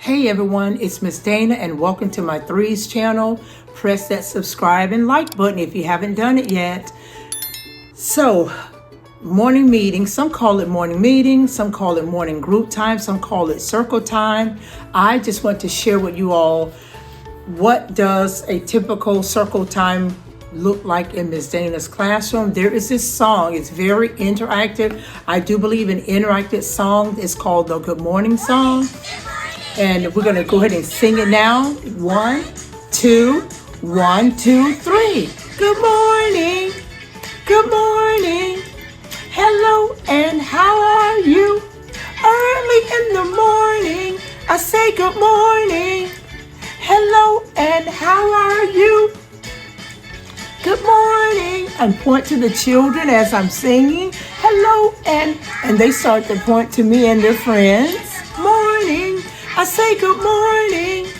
Hey everyone, it's Miss Dana and welcome to my Threes channel. Press that subscribe and like button if you haven't done it yet. So, morning meeting, some call it morning meeting, some call it morning group time, some call it circle time. I just want to share with you all what does a typical circle time look like in Miss Dana's classroom. There is this song, it's very interactive. I do believe an interactive song is called the Good Morning Song. And we're gonna go ahead and sing it now. 1, 2, 1, 2, 3. Good morning, good morning. Hello, and how are you? Early in the morning, I say good morning. Hello, and how are you? Good morning. And point to the children as I'm singing. Hello, and they start to point to me and their friends. Morning. I say good morning.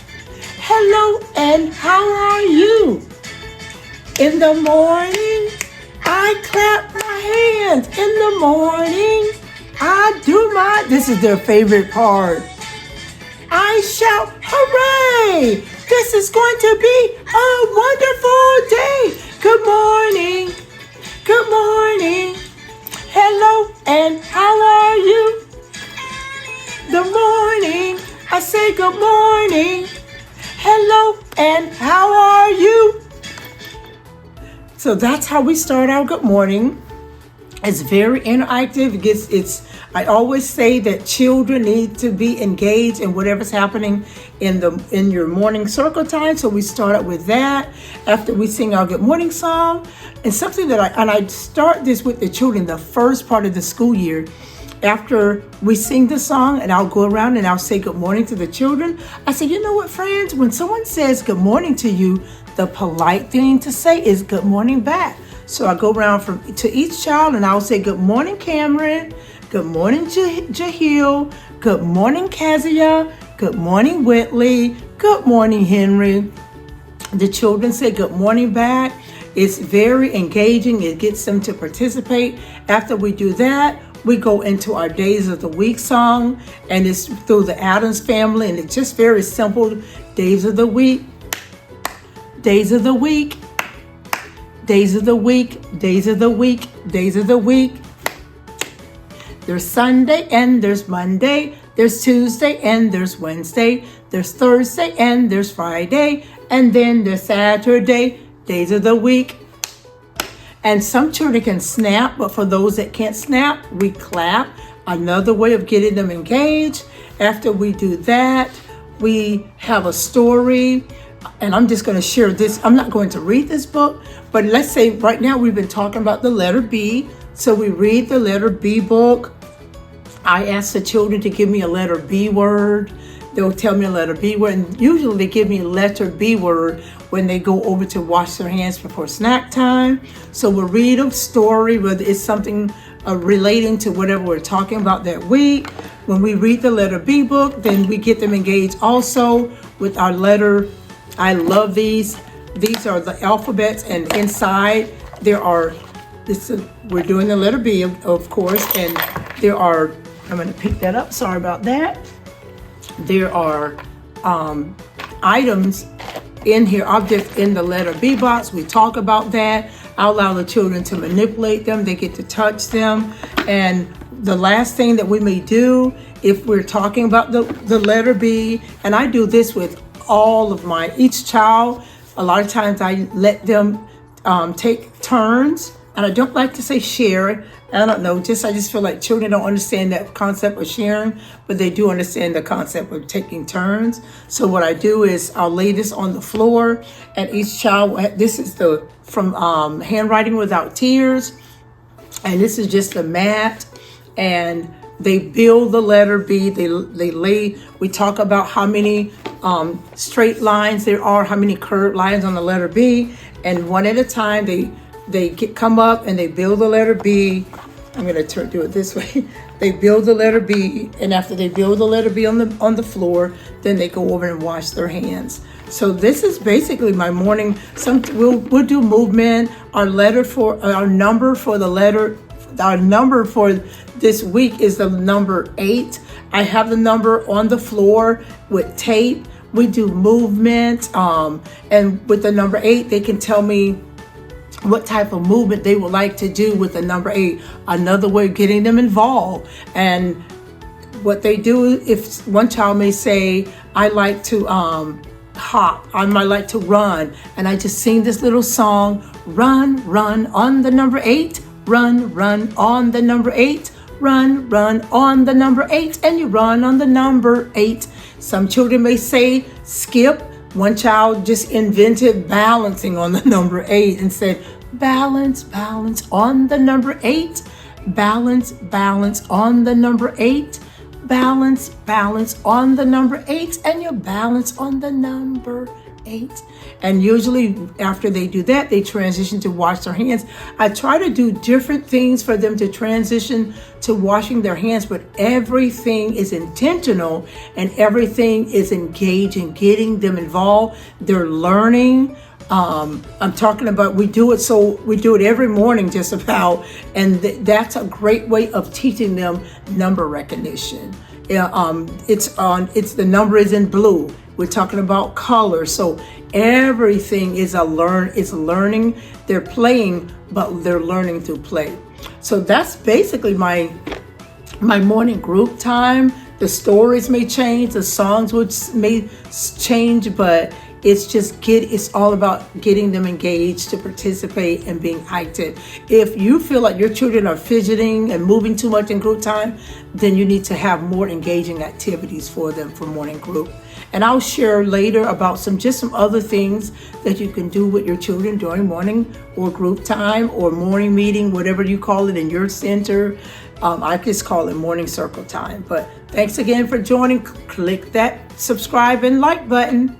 Hello, and how are you? In the morning, I clap my hands. In the morning, I do this is their favorite part. I shout, hooray! This is going to be a wonderful day. Good morning. Good morning. Hello, and how are you? The morning, I say good morning. Hello, and how are you? So that's how we start our good morning. It's very interactive. I always say that children need to be engaged in whatever's happening in your morning circle time. So we start out with that after we sing our good morning song. And something that I start this with the children the first part of the school year. After we sing the song, and I'll go around and I'll say good morning to the children. I say, you know what, friends? When someone says good morning to you, the polite thing to say is good morning back. So I go around to each child and I'll say good morning, Cameron. Good morning, Jahil. Good morning, Kezia. Good morning, Whitley. Good morning, Henry. The children say good morning back. It's very engaging. It gets them to participate. After we do that, we go into our Days of the Week song, and it's through the Addams family, and it's just very simple. Days of the week, days of the week, days of the week, days of the week, days of the week. There's Sunday and there's Monday, there's Tuesday and there's Wednesday, there's Thursday and there's Friday, and then there's Saturday, days of the week. And some children can snap, but for those that can't snap, we clap. Another way of getting them engaged. After we do that, we have a story. And I'm just going to share this. I'm not going to read this book, but let's say right now we've been talking about the letter B. So we read the letter B book. I ask the children to give me a letter B word. They'll tell me a letter B word, and usually they give me a letter B word when they go over to wash their hands before snack time. So we'll read a story, whether it's something relating to whatever we're talking about that week. When we read the letter B book, then we get them engaged also with our letter. I love these. These are the alphabets, and inside there are, we're doing the letter B, of course, and there are, I'm going to pick that up, sorry about that. There are items in here, objects in the letter B box. We talk about that. I allow the children to manipulate them. They get to touch them. And the last thing that we may do, if we're talking about the letter B, and I do this with all of each child, a lot of times I let them take turns. And I don't like to say share. I don't know, I just feel like children don't understand that concept of sharing, but they do understand the concept of taking turns. So what I do is I'll lay this on the floor, and each child, this is from Handwriting Without Tears, and this is just a mat, and they build the letter B. We talk about how many straight lines there are, how many curved lines on the letter B, and one at a time they come up and they build the letter B. I'm going to do it this way. They build the letter B, and after they build the letter B on the floor, then they go over and wash their hands. So this is basically my morning. We'll do movement. Our number for this week is the number 8. I have the number on the floor with tape. We do movement, and with the number 8, they can tell me what type of movement they would like to do with the number 8. Another way of getting them involved. And what they do, if one child may say, I like to hop, I might like to run, and I just sing this little song, run, run on the number 8, run, run on the number 8, run, run on the number 8, and you run on the number 8. Some children may say skip. One child just invented balancing on the number 8 and said, balance, balance on the number 8, balance, balance on the number 8, balance, balance on the number 8, and you balance on the number 8. And usually after they do that, they transition to wash their hands. I try to do different things for them to transition to washing their hands, but everything is intentional and everything is engaging, getting them involved. They're learning. I'm talking about, we do it every morning just about, and that's a great way of teaching them number recognition. It's the number is in blue. We're talking about color. So everything is learning. They're playing, but they're learning through play. So that's basically my morning group time. The stories may change, the songs may change, but it's all about getting them engaged to participate and being active. If you feel like your children are fidgeting and moving too much in group time, then you need to have more engaging activities for them for morning group. And I'll share later about some other things that you can do with your children during morning or group time or morning meeting, whatever you call it in your center. I just call it morning circle time. But thanks again for joining. Click that subscribe and like button.